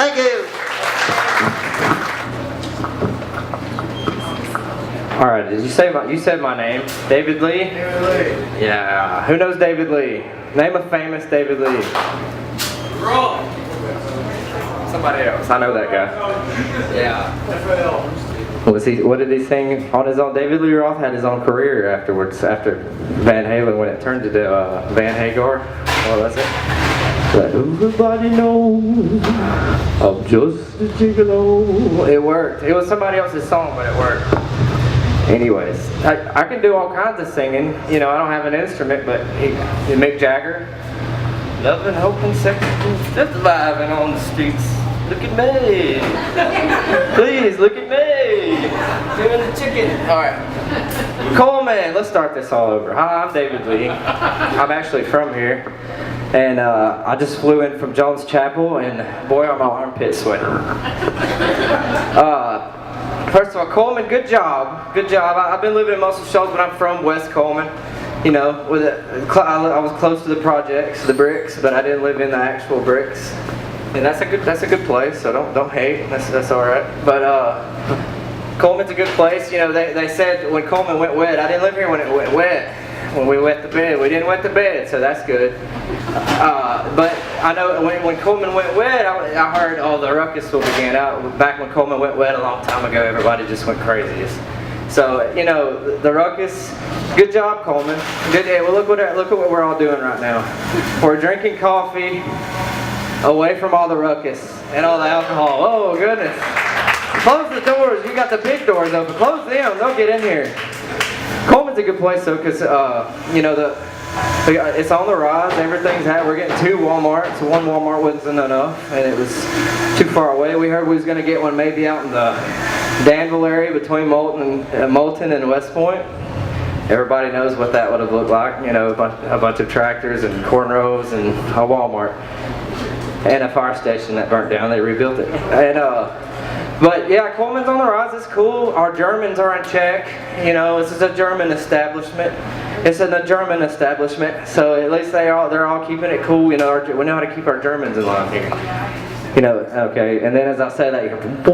Thank you. All right, did you say you said my name? David Lee? David Lee. Yeah, who knows David Lee? Name a famous David Lee. Wrong. Somebody else. I know that guy. Yeah. What did he sing on his own? David Lee Roth had his own career afterwards, after Van Halen, when it turned to Van Hagar. What was it? Let everybody know I'm just a gigolo. It worked. It was somebody else's song, but it worked. Anyways, I can do all kinds of singing. You know, I don't have an instrument, but Mick Jagger. Loving, hoping, sexing, just vibing on the streets. Look at me. Please, look at me. Doing the chicken. Alright. Coleman, let's start this all over. Hi, I'm David Lee. I'm actually from here. And I just flew in from Jones Chapel, and boy, are my armpits sweating. First of all, Coleman, good job. Good job. I've been living in Muscle Shoals, but I'm from West Coleman. You know, I was close to the projects, the bricks, but I didn't live in the actual bricks. And that's a good place, so don't hate. That's all right. But Coleman's a good place. You know, they said when Coleman went wet. I didn't live here when it went wet. When we wet the bed, we didn't wet the bed, so that's good. But I know when Coleman went wet, I heard, oh, the ruckus will begin. Back when Coleman went wet a long time ago, everybody just went crazy. So, you know, the ruckus, good job, Coleman. Good. Well, look at what we're all doing right now. We're drinking coffee away from all the ruckus and all the alcohol. Oh, goodness. Close the doors. You got the big doors open. Close them. Don't get in here. Coleman's a good place, though, because, you know, it's on the rise. Everything's we're getting 2 Walmarts. One Walmart wasn't enough, and it was too far away. We heard we was going to get one maybe out in the Danville area between Moulton and West Point. Everybody knows what that would have looked like. You know, a bunch of tractors and cornrows and a Walmart. And a fire station that burnt down. They rebuilt it. And, but yeah, Coleman's on the rise. It's cool. Our Germans are in check. You know, this is a German establishment. It's a German establishment, so at least they're all keeping it cool. You know, we know how to keep our Germans in line here. You know, okay. And then as I say that, you don't know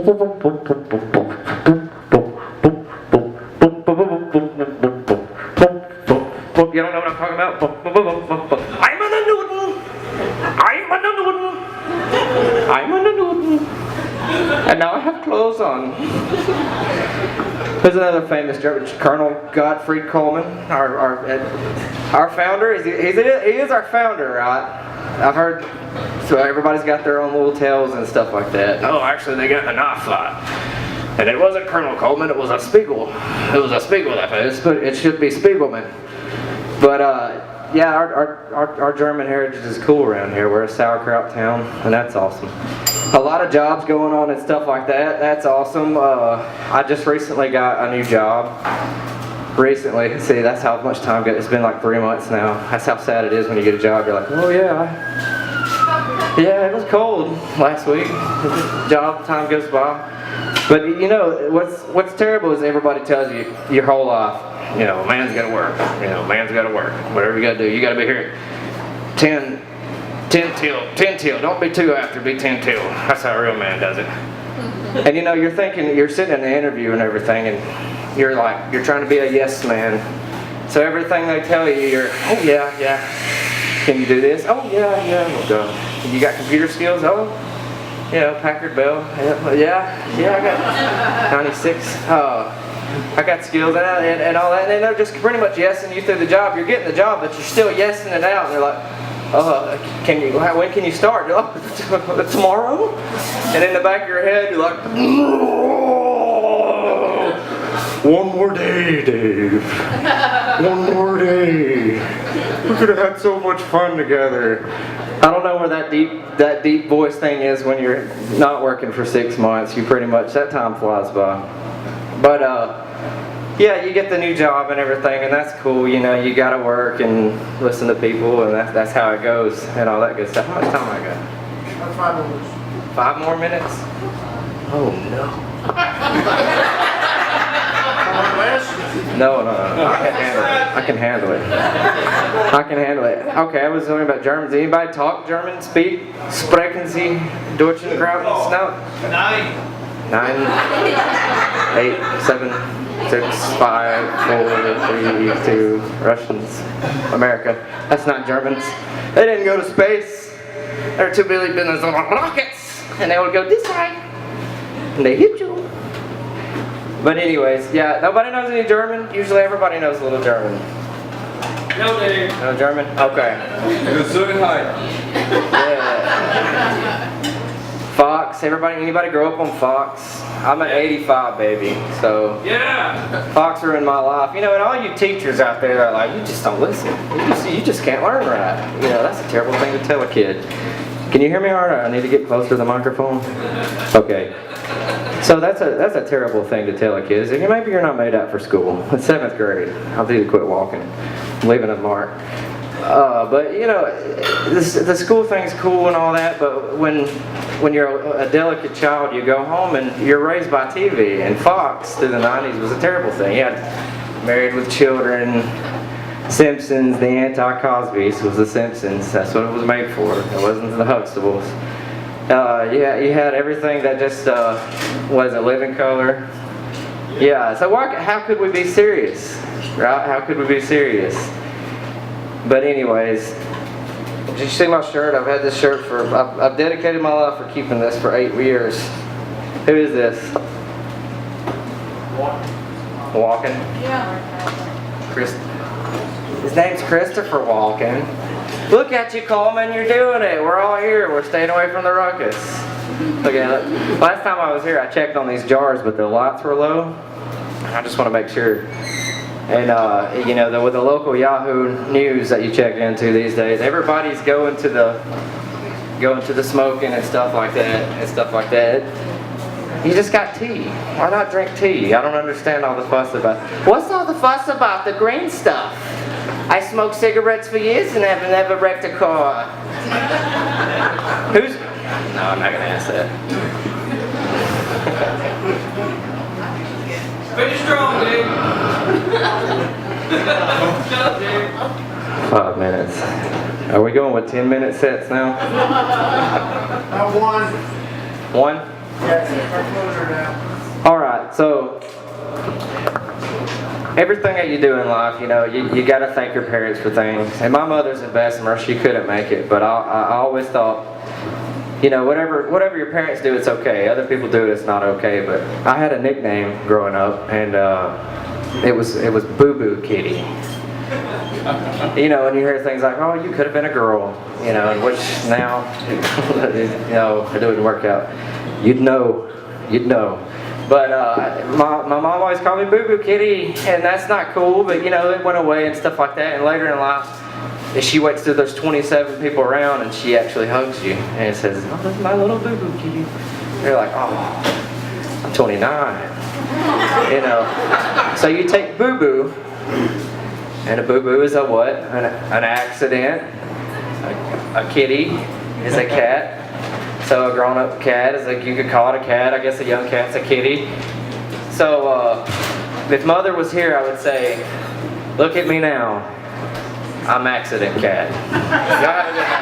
what I'm talking about? I'm on a Newton. I'm on a Newton. I'm on a Newton. And now I have clothes on. There's another famous German, Colonel Gottfried Coleman, our founder. He is our founder, right? I've heard. So everybody's got their own little tales and stuff like that. Oh, actually, they got in a knife fight, and it wasn't Colonel Coleman. It was a Spiegel. It was a Spiegel that is, but it should be Spiegelman. But yeah, our German heritage is cool around here. We're a sauerkraut town, and that's awesome. A lot of jobs going on and stuff like that. That's awesome. I just recently got a new job. Recently. See, that's how much time goes. It's been like 3 months now. That's how sad it is when you get a job. You're like, oh yeah. Yeah, it was cold last week. Job time goes by. But you know, what's terrible is everybody tells you your whole life, you know, man's gotta work. You know, man's gotta work. Whatever you gotta do, you gotta be here 10 till. Don't be 2 after, be 10 till. That's how a real man does it. And you know, you're thinking, you're sitting in the interview and everything, and you're trying to be a yes man. So everything they tell you, you're, oh yeah. Can you do this? Oh yeah. Well done. You got computer skills? Oh, you know, Packard Bell. Yeah, I got 96. I got skills and all that. And they're just pretty much yesing you through the job. You're getting the job, but you're still yesing it out. And they're like, when can you start? You're like, tomorrow? And in the back of your head, you're like, one more day, Dave. One more day. We could have had so much fun together. I don't know where that deep voice thing is when you're not working for 6 months. You pretty much, that time flies by. But yeah, you get the new job and everything, and that's cool. You know, you gotta work and listen to people, and that's how it goes, and all that good stuff. How much time I got? 5 more minutes. 5 more minutes? Oh no. Last No. I can handle it. I can handle it. Okay, I was talking about Germans. Anybody talk German? Speak? Sprechen Sie Deutschen Graben? No. 9, 8, 7, 6, 5, 4, 3, 2. Russians. America. That's not Germans. They didn't go to space. They're too busy business on rockets. And they would go this way. And they hit you. But anyways, yeah, nobody knows any German. Usually everybody knows a little German. No, dude. No German? Okay. Gesundheit. Yeah. Fox. Anybody grow up on Fox? I'm an 85 baby, so Yeah. Fox ruined my life. You know, and all you teachers out there are like, you just don't listen. You just can't learn right. You know, that's a terrible thing to tell a kid. Can you hear me all right? I need to get closer to the microphone. Okay. So that's a terrible thing to tell a kid. Maybe you're not made out for school. In 7th grade, I'll need to quit walking. I'm leaving a mark. But you know, the school thing's cool and all that. But when you're a delicate child, you go home and you're raised by TV. And Fox through the 90s was a terrible thing. You had Married with Children, Simpsons, the anti-Cosby's was the Simpsons. That's what it was made for. It wasn't the Huxtables. You had everything that just was a living color. Yeah, so how could we be serious? Right? How could we be serious? But anyways, did you see my shirt? I've had this shirt I've dedicated my life for keeping this for 8 years. Who is this? Walken? Yeah. His name's Christopher Walken. Look at you, Coleman, you're doing it. We're all here. We're staying away from the ruckus. Look at it. Last time I was here, I checked on these jars, but the lights were low. I just want to make sure. And, you know, with the local Yahoo News that you check into these days, everybody's going to the smoking and stuff like that. You just got tea. Why not drink tea? I don't understand all the fuss about. What's all the fuss about? The green stuff. I smoked cigarettes for years and have never wrecked a car. Who's? No, I'm not gonna ask that. Finish strong, dude. Go, dude. 5 minutes. Are we going with 10-minute sets now? One. One? Yes, our closer now. All right. So everything that you do in life, you know, you got to thank your parents for things. And my mother's in Bessemer. She couldn't make it, but I always thought, you know, whatever your parents do, it's okay. Other people do it, it's not okay. But I had a nickname growing up, and it was Boo Boo Kitty. You know, and you hear things like, "Oh, you could have been a girl," you know, which now, you know, it didn't work out. You'd know. But my mom always called me Boo Boo Kitty, and that's not cool. But you know, it went away and stuff like that. And later in life, she waits till there's 27 people around, and she actually hugs you and says, "Oh, that's my little Boo Boo Kitty." You're like, "Oh, I'm 29." You know. So you take Boo Boo, and a Boo Boo is a what? An accident. A kitty is a cat. So a grown-up cat is like, you could call it a cat. I guess a young cat's a kitty. So if Mother was here, I would say, "Look at me now. I'm accident cat." Y'all have a good night.